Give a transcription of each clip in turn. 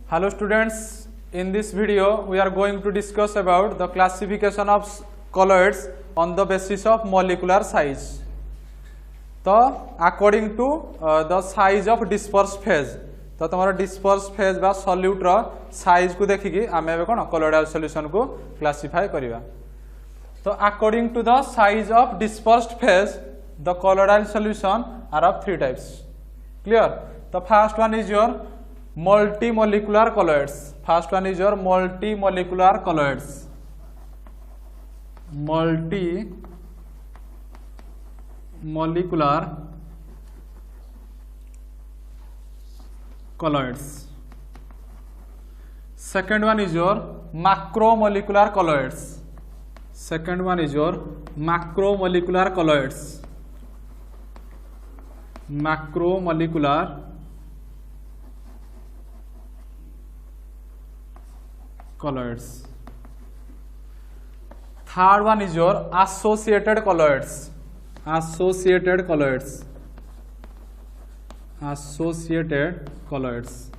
Hello students, in this video we are going to discuss about the classification of colloids on the basis of molecular size. तो according to the size of dispersed phase, तो तुम्हारा dispersed phase बा solute रो size को देखिकी आमे एबे कोन colloidal solution को classify करिवा. तो according to the size of dispersed phase, the colloidal solution are of three types. Clear? The first one is your multimolecular colloids. First one is your multimolecular colloids. Multimolecular colloids. Second one is your macromolecular colloids. Second one is your macromolecular colloids. Macromolecular colloids. Third one is your associated colloids. Associated colloids. Associated colloids.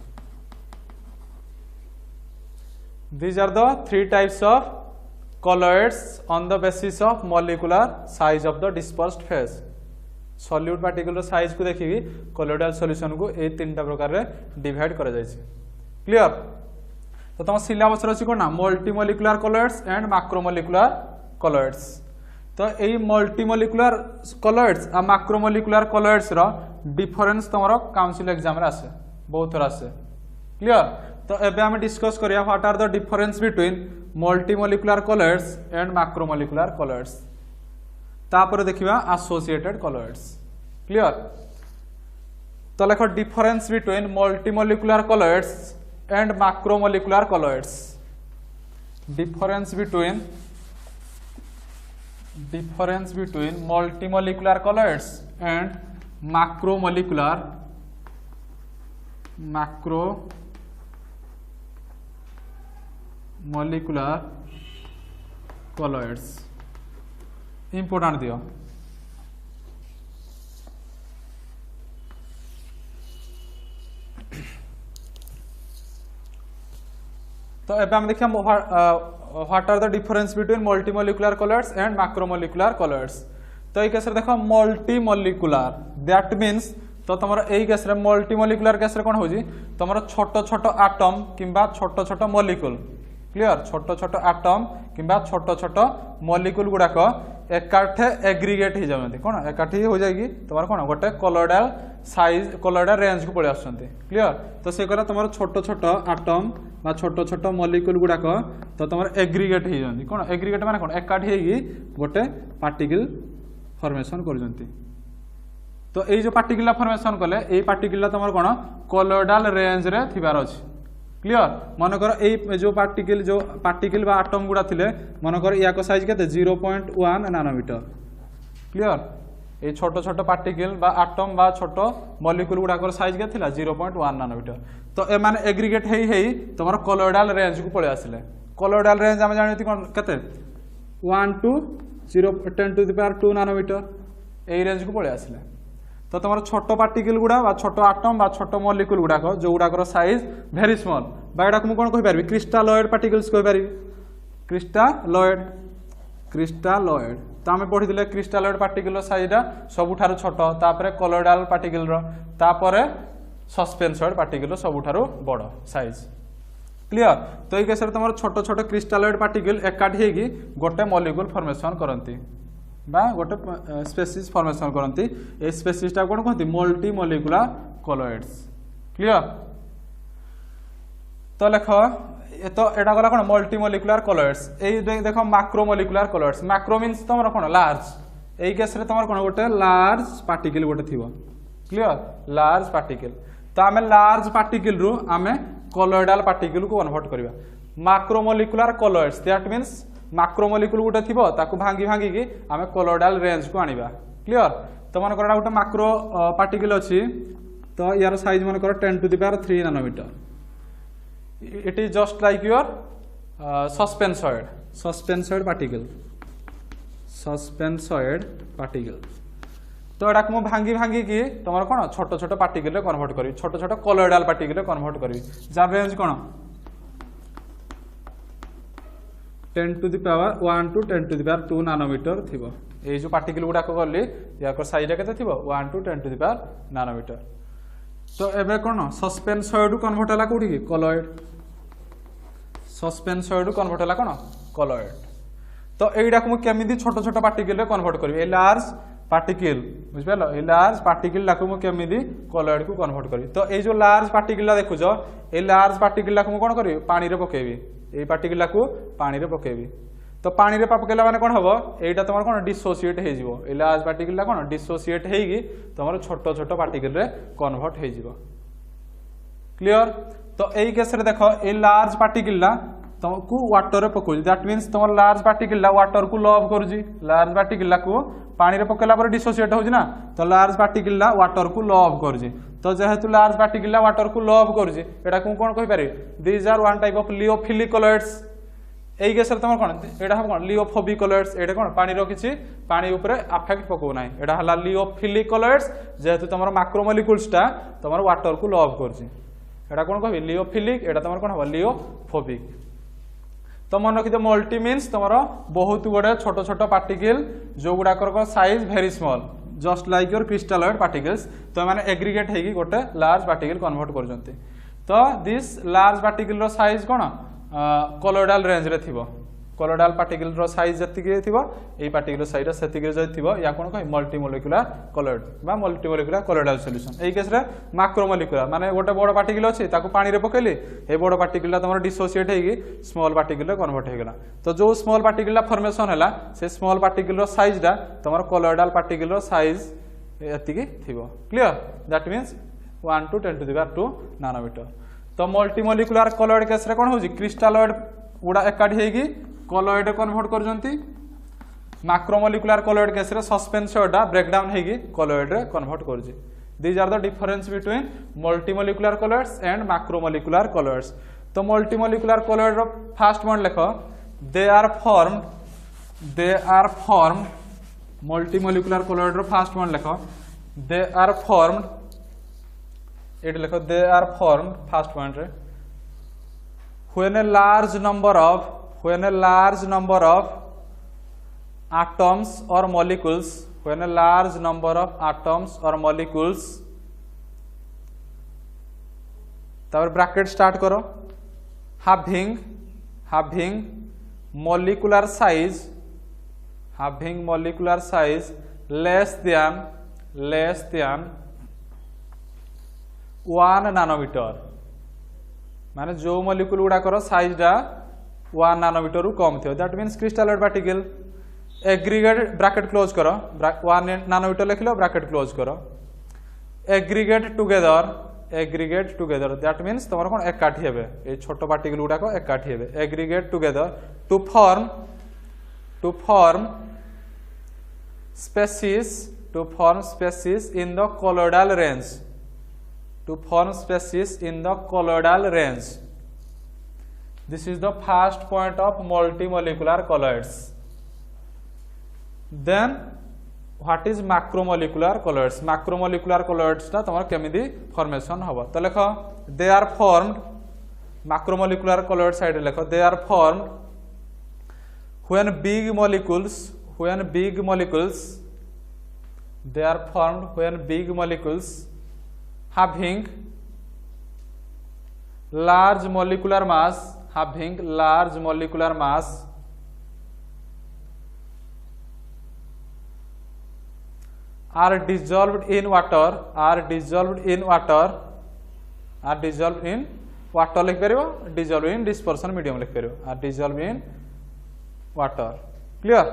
These are the three types of colloids on the basis of molecular size of the dispersed phase. Solute particle size को देखिए colloidal solution को ए तीनटा प्रकार रे divide करा जाय छै. Clear? तो तुम सिलेबस रछि कोना मल्टीमोलिकुलर colloids एंड मैक्रोमोलिकुलर colloids. तो एई मल्टीमोलिकुलर colloids आ मैक्रोमोलिकुलर colloids रो डिफरेंस तमरो काउंसिल एग्जाम रे आसे बहुत थोड़ा आसे. क्लियर? तो एबे हम डिस्कस करिया what are the difference between multimolecular colloids and macromolecular colloids. तापर देखिबा एसोसिएटेड colloids. क्लियर? तो लेखो difference between multimolecular colloids and macromolecular colloids. Difference between multimolecular colloids and macromolecular colloids. Important दियो. तो एबे हम देखिया what are the difference between multimolecular colloids and macromolecular colloids. तो ए केस रे देखो मल्टीमोलिकुलर दैट मींस तो तमरो एई केस रे मल्टीमोलिकुलर केस रे कोन होजी तमरो छोटो छोटो एटम किबा छोटो छोटो मॉलिक्यूल. क्लियर? छोटो छोटो एटम किबा छोटो छोटो मॉलिक्यूल गुडा को एकाठे एग्रीगेट हो जाउनती कोन एकाठी हो जाएगी तमरो कोन गोटे colloidal साइज colloidal रेंज को पळे आछंती. क्लियर? तो से करा तमरो छोटो छोटो एटम बा छोटो छोटो मॉलिक्यूल गुडा को तो तमरो एग्रीगेट हो जाउनती कोन एग्रीगेट माने कोन एकाठी हेगी गोटे पार्टिकल फॉर्मेशन कर जंती. तो एई जो पार्टिकल फॉर्मेशन कले एई पार्टिकल तमरो कोन colloidal रेंज रे थिबार अछि. क्लियर? मन कर ए जो पार्टिकल बा एटम गुडा थिले मन कर या को साइज केते 0.1 नैनोमीटर. क्लियर? ए छोटो छोटो पार्टिकल बा एटम बा छोटो मॉलिक्यूल गुडा कर साइज के थिला 0.1 नैनोमीटर. तो ए माने एग्रीगेट हेई तमरो colloidal रेंज को पळे आसिले. colloidal रेंज हम जानिति कोन केते 1 to 0 10 to the power 2 nanometre ए रेंज को पळे आसिले. तो तुम छोटो पार्टिकल गुड़ा बा छोटो आटम बा छोटो मॉलिक्यूल गुड़ाक जो गुड़ाकर साइज वेरी स्मॉल बा एटा को कौन कहि पारबी क्रिस्टालॉइड पार्टिकल्स कहि पारबी. क्रिस्टालॉइड तो आम पढ़ी क्रिस्टालॉइड पार्टिकल साइजटा सबुठारु छोट तापरे colloidal पार्टिकल तापरे सस्पेंसॉइड पार्टिकल सबुठारु बड़ साइज. क्लियर? तो ये केस रे तुम छोटो छोटो क्रिस्टालॉइड पार्टिकल एकाठी हेगी गोटे मॉलिक्यूल फॉर्मेशन करंती बा गोटे स्पेसीज फॉर्मेशन करंती. ए स्पेसीजटा कोन कहती मल्टीमोलिकुलर colloids. क्लियर? तो लेखो तो एटा गला कोन मल्टीमोलिकुलर colloids. ए देखो मैक्रोमोलिकुलर colloids. मैक्रो मींस तमरो कोन लार्ज. ए केस रे तमरो कोन गोटे लार्ज पार्टिकल गोटे थिबो. क्लियर? Large particle. तो आमे लार्ज पार्टिकल रु आमे colloidal पार्टिकल को कन्वर्ट करबा. Macromolecular colloids that means macromolecule गोटे थी ताकू भांगी भांगी की आम colloidal रेंज को आनिबा. क्लियर? तो मन कर गोटे मैक्रो पार्टिकल अच्छी तो यार साइज मन कर 10 to the power 3 nanometre. It is just like your suspensoid particle. तो एटा को भांगी भांगी की तुम कौन छोट छोट पार्टिकल रे कन्वर्ट करी छोट छोट कॉलॉइडल पार्टिकल रे कन्वर्ट करी जार रेंज कौन 10 to the power 1 to 10 to the power 2 nanometre थिबो ए जो पार्टिकल गुडा को गली याकर साइज केते थिबो 1 to 10 to the power nanometre तो एबे कोन सस्पेंसॉइड कन्वर्ट हला कोठी की कॉलॉइड सस्पेंसॉइड कन्वर्ट हला कोन कॉलॉइड तो एइडा को केमिति छोट छोट पार्टिकल रे कन्वर्ट करबी ए लार्ज पार्टिकल बुझिपालो ए लार्ज पार्टिकल ला को केमिति कॉलॉइड को कन्वर्ट करबी तो ए जो लार्ज पार्टिकल ला देखु जो ए लार्ज पार्टिकल ला को कोन करबी पानी रे पकेबी ए पार्टिकल ला को पानी रे पकेबी तो पानी रे पकेला माने कोन हबो एइटा तमर कोन डिसोसिएट हे जिवो ए लार्ज पार्टिकल ला कोन डिसोसिएट हेगी तमर छोट छोट पार्टिकल रे कन्वर्ट हे जिवो क्लियर तो एई केस रे देखो ए लार्ज पार्टिकल ला तुमको वाटर रे पकोजी दैट मींस तुम लार्ज पार्टिकल ला वाटर को लव करूजी लार्ज पार्टिकल ला को पानी रे पकेला पर डिसोसिएट होजी ना तो लार्ज पार्टिकल ला वाटर को लव करूजी तो जेहेतु लार्ज पार्टिकल ला वाटर को लव करूजी एटा को कोन कहि पारे these are one type of lyophilic colloids एई केस रे तुम कोन एटा हम कोन लियोफोबिक कॉलॉइड्स एटा कोन पानी रो किछि पानी ऊपर अफेक्ट पको नाही एटा हला लियोफिलिक कॉलॉइड्स जेहेतु तुमर मैक्रोमोलिक्यूल्स टा तुमर वाटर को लव करूजी एटा कोन कहबी लियोफिलिक एटा तुमर कोन हबो लियोफोबिक तो मन रखि मल्टी मीन्स तुम बहुत गुड़े छोट छोट पार्टिकल जो गुड़ाकर size very small just like your crystalloid particles तो मैंने एग्रीगेट होगी गोटे लार्ज पार्टिकल कन्वर्ट कर तो दिस लार्ज पार्टिकल रो साइज कौन कॉलॉइडल रेंज रे थिबो कॉलॉइडल पार्टिकल रो साइज जतिके थिबो एई पार्टिकल साइज सेतिके जति थिबो या कोन कहि मल्टीमोलिक्युलर कॉलॉइड बा मल्टीमोलिक्युलर कॉलॉइडल सॉल्यूशन एई केस रे मैक्रोमोलिक्युलर माने गोटे बड़ पार्टिकल अछि ताको पानी रे पकेली ए बड़ पार्टिकल ला तमर डिसोसिएट हेगी स्मॉल पार्टिकल रे कन्वर्ट हे गेला तो जो स्मॉल पार्टिकल ला फॉर्मेशन हैला से स्मॉल पार्टिकल रो साइज डा तमर कॉलॉइडल पार्टिकल रो साइज एतिके थिबो clear that means 1 to 10 to the power 2 nanometre तो मल्टीमोलिक्युलर कॉलॉइड केस रे कोन होजी क्रिस्टालॉइड उडा एकाठी हेगी कॉलॉइड कन्वर्ट करजंती मैक्रोमोलिक्युलर कॉलॉइड केस रे सस्पेंसॉइड ब्रेक डाउन हेगी कॉलॉइड रे कन्वर्ट करजी these are the difference between multimolecular colloids and macromolecular colloids तो मल्टीमोलिक्युलर कॉलॉइड रो फर्स्ट वन लिखो they are formed multimolecular colloid रो फर्स्ट वन लिखो दे आर फॉर्म्ड एट लिखो they are formed first point रे when a large number of atoms or molecules when a large number of atoms or molecules तापर bracket start करो having molecular size less than 1 nanometre माने जो molecule गुडा करो size डा 1 nanometre रु कम थियो that means crystalloid particle aggregate bracket close करो 1 नानोमीटर लिखलो ब्रैकेट क्लोज करो एग्रीगेट टुगेदर दैट मींस तमर कोन एकाठी हेबे ए छोटो पार्टिकल गुडा को एकाठी हेबे aggregate together to form species in the colloidal range this is the first point of multimolecular colloids then what is macromolecular colloids ता तमर केमिति फॉर्मेशन हबो तो लेखो they are formed macromolecular colloid side लेखो they are formed when big molecules having large molecular mass are dissolved in water लिख परिबो dissolved in dispersion medium लिख परिबो are dissolved in water clear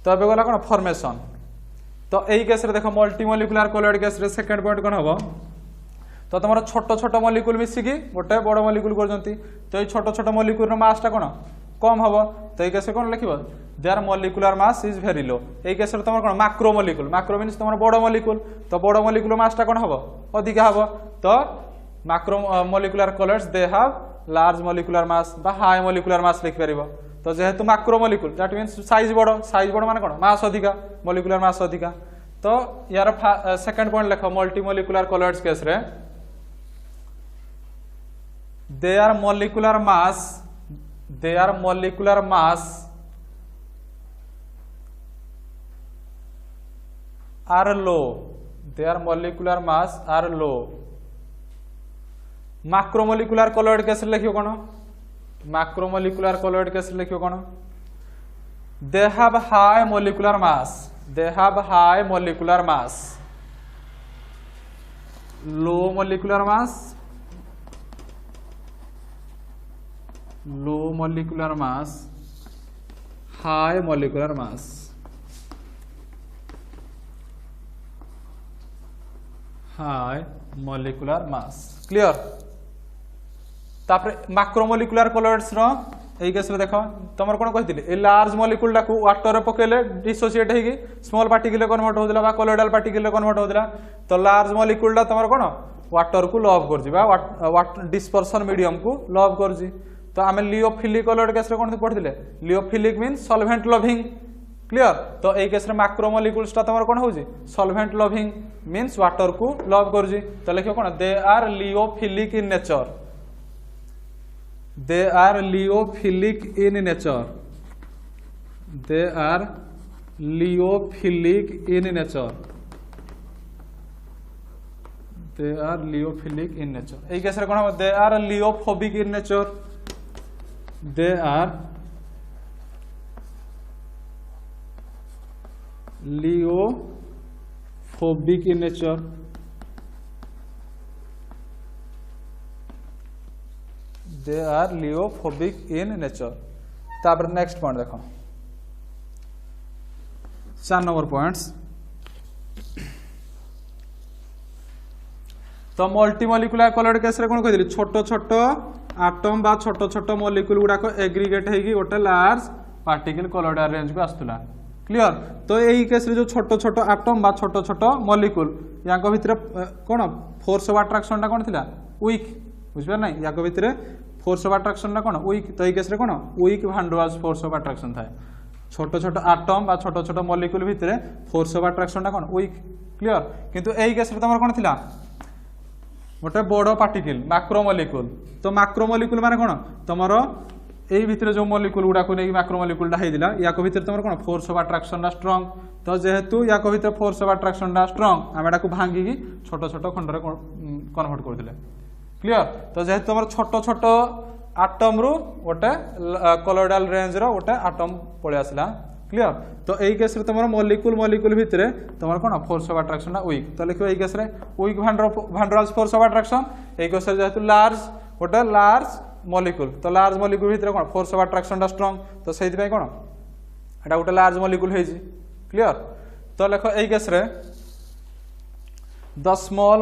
तो अब गला कोन फॉर्मेशन तो एई केस रे देखो मल्टीमोलिक्युलर colloid case रे सेकंड पॉइंट कोन हबो तो तमरो छोट छोट मॉलिक्यूल मिसी की गोटे बड़ मॉलिक्यूल करजंती तो ए छोट छोट मॉलिक्यूल रो मास टा कोन कम हबो तो ए केस रे कोन लिखिबो their molecular mass is very low ए केस रे तमरो कोन मैक्रो मींस तमरो बड़ मॉलिक्यूल तो बड़ मॉलिक्यूल मास टा कोन हबो अधिक हबो तो macro molecular colloids they have large molecular mass बा हाई मॉलिक्यूलर मास लिख परिबो तो जेहेतु macro molecule that means size बड़ माने कोन मास अधिका मॉलिक्यूलर मास अधिका तो यार सेकंड पॉइंट लिखो मल्टीमोलिकुलर कलर्स केस रे their molecular mass are low, their molecular mass are low. macromolecular colored case लिखियो कोन macromolecular colored केस लिखियो कोन they have high molecular mass, low molecular mass, high molecular mass. Clear तापर macromolecular colours रो एई case रे देखो तमर कोन कहितले a large molecule टाकू water रे पकेले dissociate हेगी small particle convert होदला बा कोलोइडल पार्टिकल कन्वर्ट होदला तो लार्ज मॉलिक्यूल टा तमर कोन वाटर को लव करजी बा वाटर डिस्पर्शन मीडियम को लव करजी तो आमे लियोफिलिक कलर्ड केस रे कोन पढिले lyophilic means solvent loving clear तो ए केस रे मैक्रोमोलिक्यूल्स टा तमर कोन होजी सॉल्वेंट लविंग मींस वाटर को लव करजी तो लिखियो कोन they are lyophilic in nature, they are liyophilic in nature, they are liyophilic in nature, they are liyophilic in nature. এই কেসে কোন হবে they are liophobic in nature, they are liophobic in nature. They are liophobic in nature. तापर next point देखो 4 number points तो मल्टीमोलिकुलर coloured case रे कोन कहिदली छोट छोट एटम बा छोट छोट मॉलिक्यूल गुडा को एग्रीगेट हेगी गोटे लार्ज पार्टिकल कलर्ड रेंज को आस्तुला क्लियर तो एई केस रे जो छोट छोट एटम बा छोट छोट मॉलिक्यूल याको भितरे कोन फोर्स ऑफ अट्रैक्शन टा कोन थिला वीक बुझबे नै याको भितरे फोर्स ऑफ अट्रैक्शन ना कोन वीक तो ई केस रे कोन वीक भान डर वाल्स फोर्स ऑफ अट्रैक्शन थाए छोट छोट एटम बा छोट छोट मॉलिक्यूल भितरे फोर्स ऑफ अट्रैक्शन ना कोन वीक क्लियर किंतु एई केस रे तमर कोन थिला गोटे बड़ पार्टिकल मैक्रोमोलिक्यूल तो मैक्रोमोलिक्यूल माने कोन तमर एई भितरे जो मॉलिक्यूल गुडा को नै मैक्रोमोलिक्यूल दा हेदिला याको भितरे तमर कोन फोर्स ऑफ अट्रैक्शन ना स्ट्रांग तो जेहेतु याको भितरे फोर्स ऑफ अट्रैक्शन ना स्ट्रांग आमेडा को भांगी की छोट छोट खंड रे कन्वर्ट कर दिले क्लियर तो जेहेतु तुम छोट छोट आटम रु गोटे कलोइडल रेंज रो गोटे आटम पळे आसला क्लियर तो एई केस रे तुम मॉलिक्यूल भितरे तुम कोन फोर्स ऑफ अट्रैक्शन ना वीक तो लिखो एई केस रे weak van der Waals force of attraction एई केस रे जेहेतु लार्ज गोटे लार्ज मॉलिक्यूल तो लार्ज मॉलिक्यूल भितरे कोन फोर्स ऑफ अट्रैक्शन दा स्ट्रांग तो सेहि पय कोन एटा गोटे लार्ज मॉलिक्यूल हेजी क्लियर तो लिखो एई केस रे the small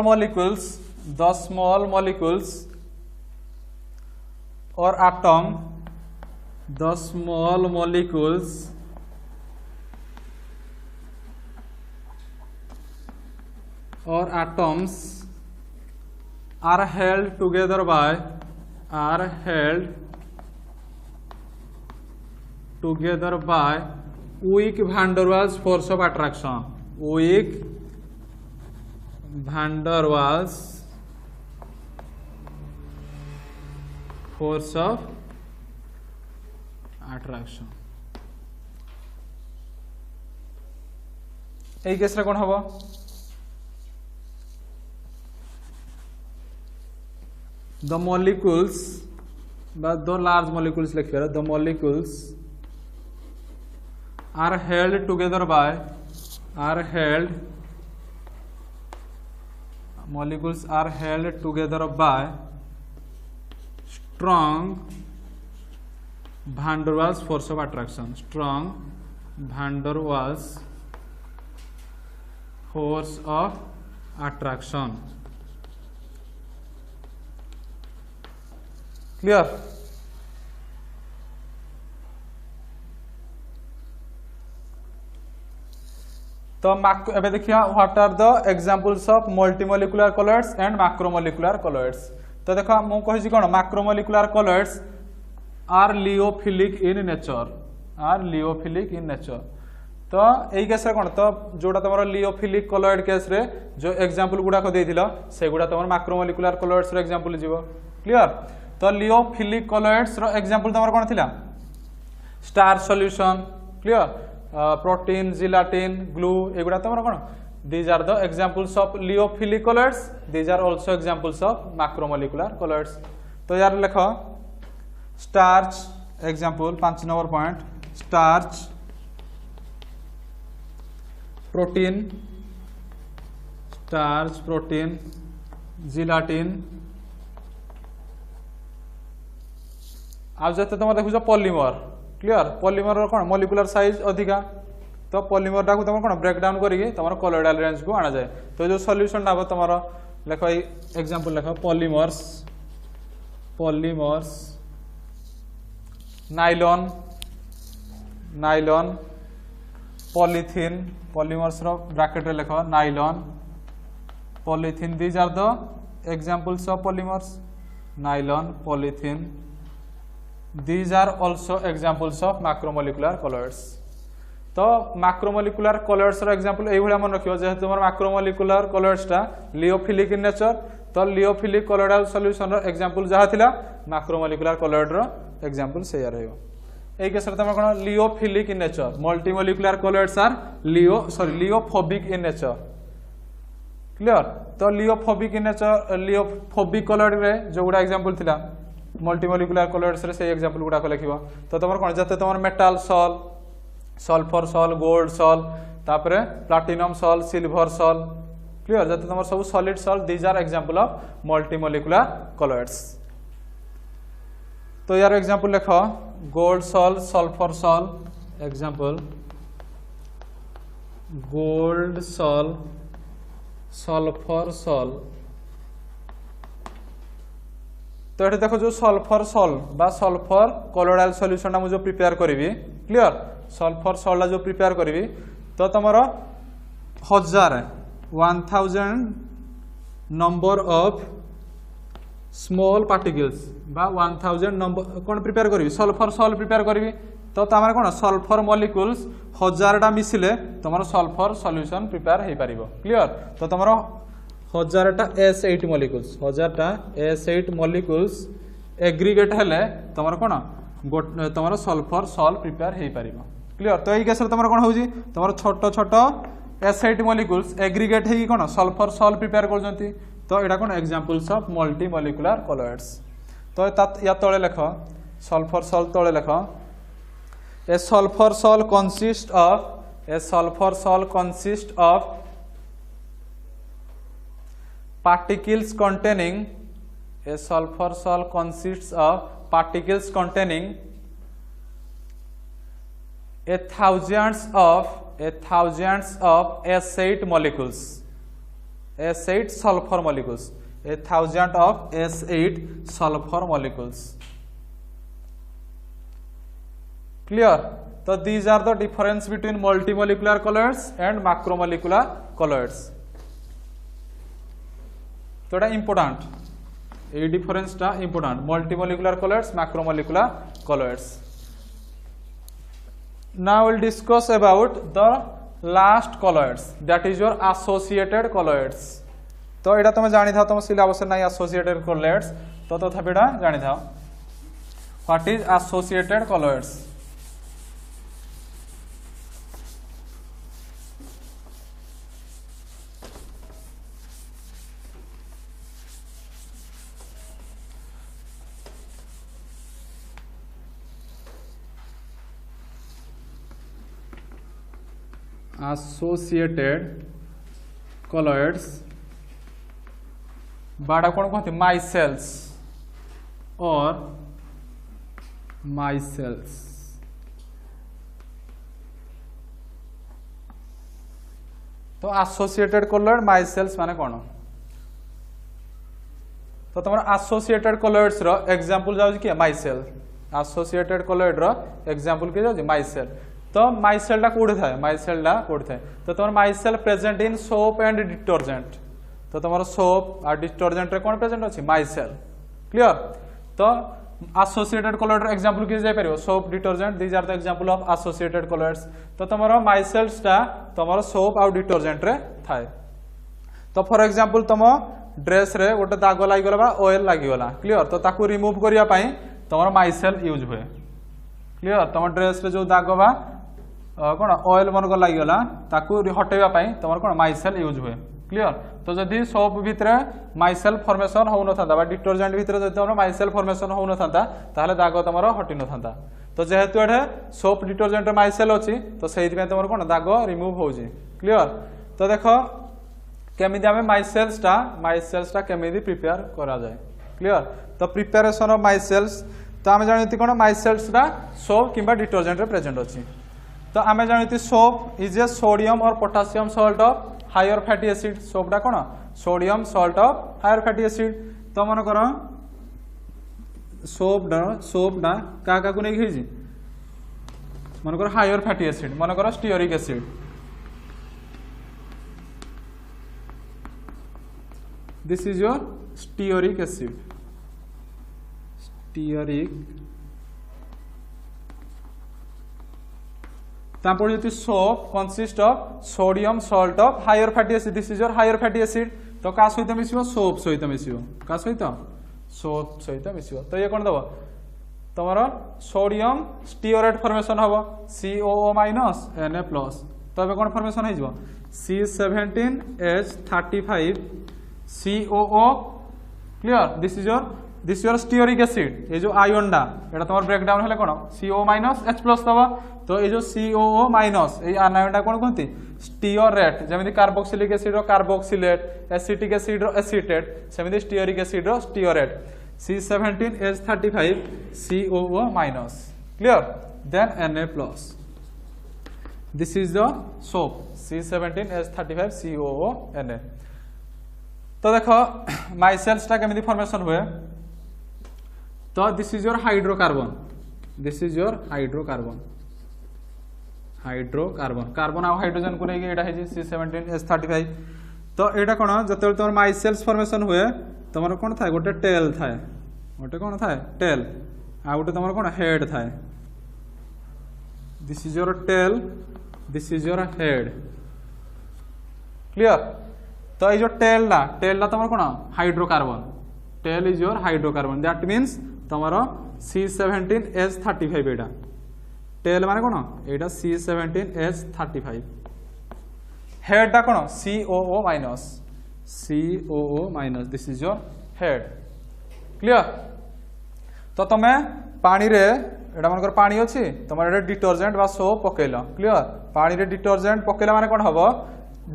molecules or atom the small molecules or atoms are held together by weak van der Waals force of attraction, weak van der Waals force of attraction এই case রে কোন হবো the molecules বা the large molecules লিখবে the molecules are held together by strong van der Waals force of attraction, strong van der Waals force of attraction. Clear? तो एबे देखिया what are the examples of multimolecular colloids and macromolecular colloids तो देखो मु कहि कोन macromolecular colloids are lyophilic in nature तो यही केस कौन तो जोटा तुम लियोफिलिक कलॉइड केस रे जो एग्जांपल गुडा को देथिला से गुडा तुम मैक्रोमोलिकुलर कलॉइड्स रो एग्जांपल जीवो क्लियर। तो लियोफिलिक कलॉइड्स रो एग्जांपल तुम कौन थिला star solution clear protein gelatine glue एगुडा तुम कौन these are the examples of liyophilic colloids, these are also examples of macromolecular colloids। तो यार लिखो starch example 5 number point starch protein gelatin आज जते तुम देखुछ पॉलीमर क्लियर पॉलीमर रो कोन मॉलिक्यूलर साइज अधिका तो पॉलीमर टाको तुम कौन ब्रेक डाउन करके तुम कॉलोइडल रेंज को आना जाए। तो जो सॉल्यूशन हम तुम लेख एग्जांपल लेख पॉलीमर्स नाइलॉन पॉलीथीन पॉलीमर्स रो ब्रैकेट रे लेख nylon polythene these are the examples of polymers nylon polythene these are also examples of macromolecular colloids. तो मैक्रोमोलिकुलर कलॉइड्स रो एग्जांपल एई भलिया मन रखियो जेहे तुमर मैक्रोमोलिकुलर कलॉइड्स टा लियोफिलिक इन नेचर तो लियोफिलिक कलॉइडल सॉल्यूशन रो एग्जांपल जहा थिला मैक्रोमोलिकुलर कलॉइड रो एग्जांपल सेया रहइबो। एई केस रे तुम कोन lyophilic in nature multimolecular colloids are lyophobic in nature clear. तो लियोफोबिक इन नेचर लियोफोबिक कलॉइड रे जो गुडा एग्जांपल थिला मल्टीमोलिकुलर कलॉइड्स रे से एग्जांपल गुडा को लिखिबो। तो तुमर कोन जते तुमर metal sol sulphur sol gold sol तापरे platinum sol silver sol clear जते तुम सब solid sol these are example of multimolecular colloids. तो यार एग्जांपल लिखो gold sol sulphur sol example gold sol sulphur sol. तो ये देखो जो सल्फर सॉल बा सल्फर कलॉइडल सॉल्यूशन ना जो प्रिपेयर करी क्लियर सल्फर सॉल्ट जो प्रिपेयर करी तो तुम 1000 नंबर ऑफ स्मॉल पार्टिकल्स बा 1000 नंबर कौन प्रिपेयर करी सल्फर सॉल्ट प्रिपेयर करी तो तमार कौन सल्फर मॉलिक्यूल्स 1000टा मिसिले तुम सल्फर सॉल्यूशन प्रिपेयर हो पार क्लियर। तो तुम 1000टा S8 मॉलिक्यूल्स 1000टा S8 मॉलिक्यूल्स एग्रीगेट हेले तुम कौन तुम सल्फर सॉल्ट प्रिपेयर हो पार क्लियर। तो यही केस तुम कौन हो तुम छोट छोट S8 मॉलिक्यूल्स एग्रीगेट होगी कौन सल्फर सॉल्ट प्रिपेयर कर तो यहाँ कौन एग्जांपल्स ऑफ मल्टीमोलिकुलर कलॉइड्स। तो या तले लेख सल्फर सॉल्ट तले लेख ए sulphur salt consist of particles containing a sulfur salt consists of particles containing a thousands of S8 molecules S8 sulfur molecules a thousand of S8 sulfur molecules clear। so these are the difference between multimolecular colloids and macromolecular colloids। तो এটা important এই ডিফারেন্সটা important multimolecular colloids macromolecular colloids. Now we'll discuss about the last colloids that is your associated colloids। तो এটা তুমি জানি থাও তোমার সিলেবাসে নাই associated colloids তো তথাপি এটা জানি থাও what is associated colloids। associated colloids बाड़ा कौन कहते माइसेल्स और माइसेल्स। तो एसोसिएटेड कलॉइड माइसेल्स माने कौन तो तुम एसोसिएटेड कलॉइड्स रो एग्जांपल जाउ कि माइसेल एसोसिएटेड कलॉइड रो एग्जांपल के जाउ माइसेल। तो माइसेल टा कोड थाए माइसेल टा कोड थाए तो तुम micelle present in soap and detergent तो तुम सोप और डिटर्जेंट रे कौन प्रेजेंट अच्छी माइसेल क्लियर। तो एसोसिएटेड कलर एग्जांपल किस जाय परियो soap detergent these are the example of associated colours तो तमरो माइसेल्स टा तमरो सोप आ डिटर्जेंट रे थाए तो फॉर एग्जांपल तम ड्रेस रे गोटे दाग लागि गला बा ऑयल लागि गला क्लियर तो ताकू रिमूव करिया पई तमरो माइसेल यूज हुए क्लियर तम ड्रेस रे जो दाग बा कोन ऑयल मन को लागि गला ताकू हटेबा पई तमरो कोन माइसेल यूज हुए क्लियर तो जदि सोप भितरे माइसेल फॉर्मेशन हो न थांता बा डिटर्जेंट भितरे जदि तमरो माइसेल फॉर्मेशन हो न थांता ताहले दाग तमरो हटि न थांता तो जेहेतु एठे सोप डिटर्जेंट माइसेल अछि तो सेहि पे तमरो कोन दाग रिमूव होउची क्लियर तो देखो केमिति हमें माइसेल्स टा केमिति प्रिपेयर करा जाए क्लियर तो प्रिपरेशन ऑफ माइसेल्स तो आमे जानिति कोन माइसेल्स टा सोप किबा डिटर्जेंट रे प्रेजेंट अछि तो आमे जानिति सोप इज ए सोडियम और potassium salt of higher fatty acid soap टा कोन sodium salt of higher fatty acid तो मन करो सोप डा का को नै खैजी मन करो हायर फैटी एसिड मन करो stearic acid this is your stearic acid तापर यदि soap consist of sodium salt of higher fatty acid this is your higher fatty acid तो का सहित मिसिबो सोप सहित मिसिबो का सहित सोप सहित मिसिबो तो ये कोन दबो तमरो सोडियम स्टीयरेट फॉर्मेशन हबो COO- Na+ तो एबे कोन फॉर्मेशन हे जिवो C17H35 COO clear this is your stearic acid ये जो आयन डा एटा तमर ब्रेक डाउन हेले कोन CO-H+ दबा तो ये जो COO- ए आयन डा कोन कहंती स्टीयरेट जेमिति कार्बोक्सिलिक एसिड रो कार्बोक्सिलेट एसिटिक एसिड रो एसिटेट सेमिति स्टीयरिक एसिड रो stearate C17H35 COO- clear then Na+ this is the soap C17H35 COO-Na तो देखो माइसेल्स टा केमिति फॉर्मेशन हुए तो this is your hydrocarbon carbon आ हाइड्रोजन को लेके एटा है C17H35 तो एटा कोन जते तोर माइसेल्स फॉर्मेशन हुए तमर कोन थाए गोटे टेल थाए टेल आ गोटे तमर कोन हेड थाए this is your tail this is your head clear तो ये जो टेल ला तमर कोन hydrocarbon tail is your hydrocarbon that means तमरो C17H35 एटा टेल माने कोन एटा C17H35 हेड टा कोन COO- this is your head clear तो तमे पानी रे एटा मनकर पानी अछि तमर एटा डिटर्जेंट बा सोप पकेला क्लियर पानी रे डिटर्जेंट पकेला माने कोन हबो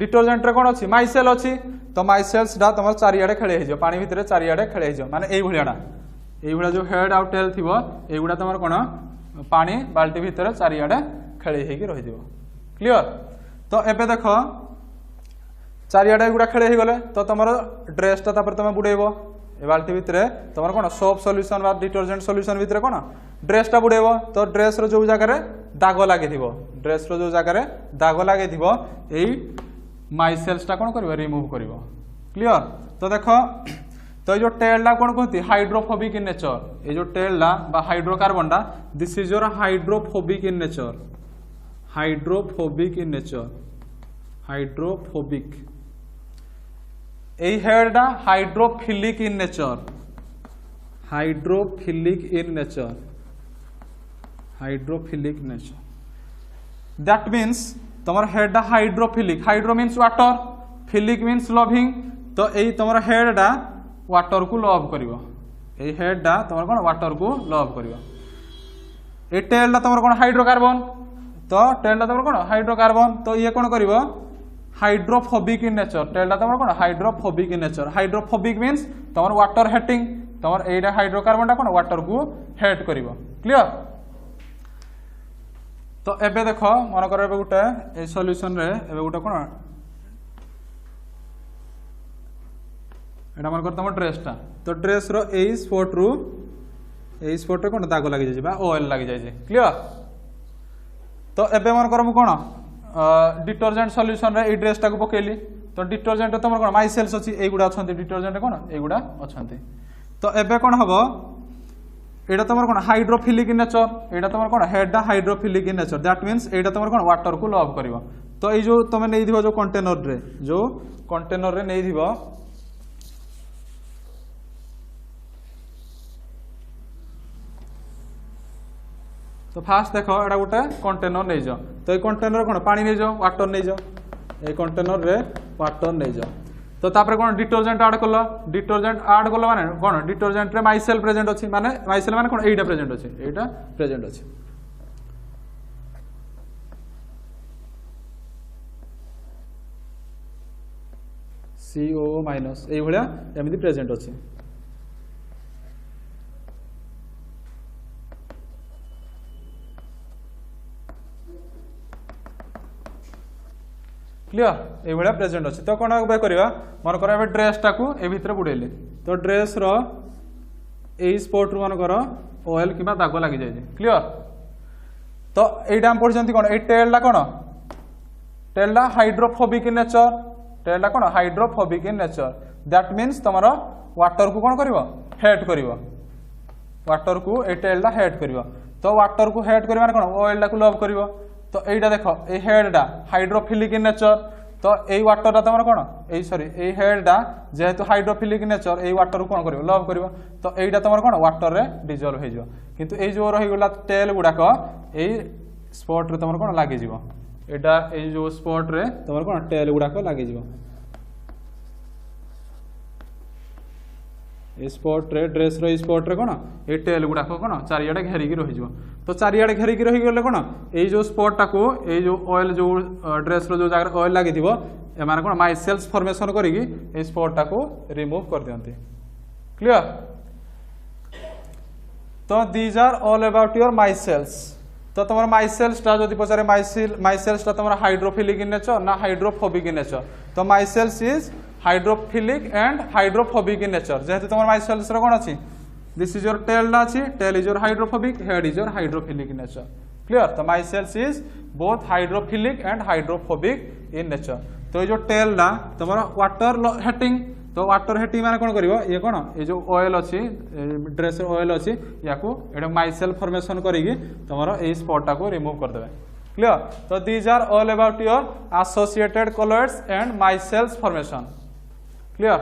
डिटर्जेंट रे कोन अछि माइसेल अछि तो माइसेल्स डा तमर चारियाडे खेले हिजो पानी भितरे चारियाडे खेले हिजो माने एई भलियाडा जो हेड आउ टेल थिबो एगुडा तमर कोन पानी बाल्टी भितरे चारियाडे खेले हेकी रहि दिबो क्लियर तो एबे देखो चारियाडे एगुडा खेले हे गले तो तमर ड्रेस ता तापर तमे बुडेबो ए बाल्टी भितरे तमर कोन सोप सॉल्यूशन बा डिटर्जेंट सॉल्यूशन भितरे कोन ड्रेस टा बुडेबो तो ड्रेस रो जो जगह रे दाग लागि थिबो ड्रेस रो जो जगह रे दाग लागि थिबो एई माइसेल्स टा कोन करबो रिमूव करबो क्लियर तो देखो तो जो टेल ला कोन कहती हाइड्रोफोबिक इन नेचर ये जो टेल ला बा हाइड्रोकार्बन डा this is your hydrophobic in nature hydrophobic ए हेड डा hydrophilic in nature that means तमर हेड डा hydrophilic hydro means water philic means loving तो एई तमर हेड डा वाटर को लव करिवो ए हेड डा तमर कोन वाटर को लव करिवो ए टेल डा तमर कोन हाइड्रोकार्बन तो टेल डा तमर कोन हाइड्रोकार्बन तो ये कोन करिवो हाइड्रोफोबिक इन नेचर टेल डा तमर कोन hydrophobic in nature hydrophobic means तमर वाटर हेटिंग तमर एडा हाइड्रोकार्बन डा कोन वाटर को हेट करिवो क्लियर तो एबे देखो मन कर एबे गुटे ए सॉल्यूशन रे एबे गुटे कोन एटा मन कर तम ड्रेस टा तो ड्रेस रो ए स्पॉट रे कोन दाग लागि जाय बा ऑयल लागि जाय क्लियर तो एबे मन कर मु कोन डिटर्जेंट सॉल्यूशन रे ए ड्रेस टा को पकेली तो डिटर्जेंट तमर कोन माइसेल्स अछि एगुडा अछंती डिटर्जेंट कोन एगुडा अछंती तो एबे कोन हबो एटा तुम कौन हाइड्रोफिलिक इन नेचर एटा तुम कौन हेडा hydrophilic in nature that means एटा तुम कौन वाटर को लव करिवो तो ये जो तुम नहीं जो कंटेनर रे नहीं तो फास्ट देख एटा गोटे कंटेनर नहीं जाओ तो ये कंटेनर कौन पानी नहीं जाओ वाटर नहीं जाओ ये कंटेनर रे वाटर नहीं जाओ तो तापर कौन डिटर्जेंट ऐड कल माने कौन डिटर्जेंट रे माइसेल प्रेजेंट अछि माने माइसेल माने कौन एटा प्रेजेंट अछि CO माइनस ए भलिया एमिति प्रेजेंट अछि क्लियर ये भाया प्रेजेंट अच्छे तो कौन करवा मन कर ड्रेस टाक ए भितर बुड़ेले तो ड्रेस स्पॉट रू मन ऑयल कि दाग लगी जाए क्लियर तो यहाँ आम पढ़ी कौन ये टेलटा कौन टेलटा हाइड्रोफोबिक इन नेचर टेलटा कौन hydrophobic in nature that means तुम वाटर को कौन कर हेट कर वाटर को ये टेलटा हेट कर तो वाटर को हेट कर कौन ऑयल टाक लव कर तो यहीटा देख ये हेडा हाइड्रोफिलिक इन नेचर तो यही वाटर तुम कौन यही सॉरी ये हेडा जेहेतु हाइड्रोफिलिक इन नेचर यही वाटर कौन कर लव कर तो यहीटा तुम कौन वाटर रे डिजल्व हो किंतु ये जो रहीगला टेल गुड़ाक यही स्पॉट रे तुम कौन लगे एटा ये जो स्पॉट रे तुम कौन टेल गुड़ाक लगे स्पॉट रे ड्रेस रो स्पॉट रे कौन ये टेल गुड़ाक कौन चारियाडे घेरिकी रही तो चारियाडे घेरिकी रही गले कौन ये जो स्पॉट टाक ये जो ऑयल जो ड्रेस रो जो जगह ऑयल लगी एमाने कौन माइसेल्स फॉर्मेशन करिकी स्पॉट टाक रिमूव कर दियंती क्लियर तो these are all about your micelles तो तुम माइसेल्स टा जदि पचारे माइसेल्स टा तुम हाइड्रोफिलिक इन नेचर ना हाइड्रोफोबिक इन नेचर तो micelles is hydrophilic and hydrophobic in nature जेहेतु तुम माइसेल्स रो कोन अछि दिस इज योर टेल अछि tail is your hydrophobic head is your hydrophilic in nature clear तो micelles is both hydrophilic and hydrophobic in nature तो ये जो टेल ना तुम वाटर हेटिंग तो वाटर हेटिंग माने कोन करिवो ये कोन ये जो ऑयल अछि ड्रेस ऑयल अछि याकू एडा माइसेल फॉर्मेशन करिकि तुमरो ए स्पॉट टाको रिमूव कर देबे क्लियर तो these are all about your associated colours and micelles formation clear.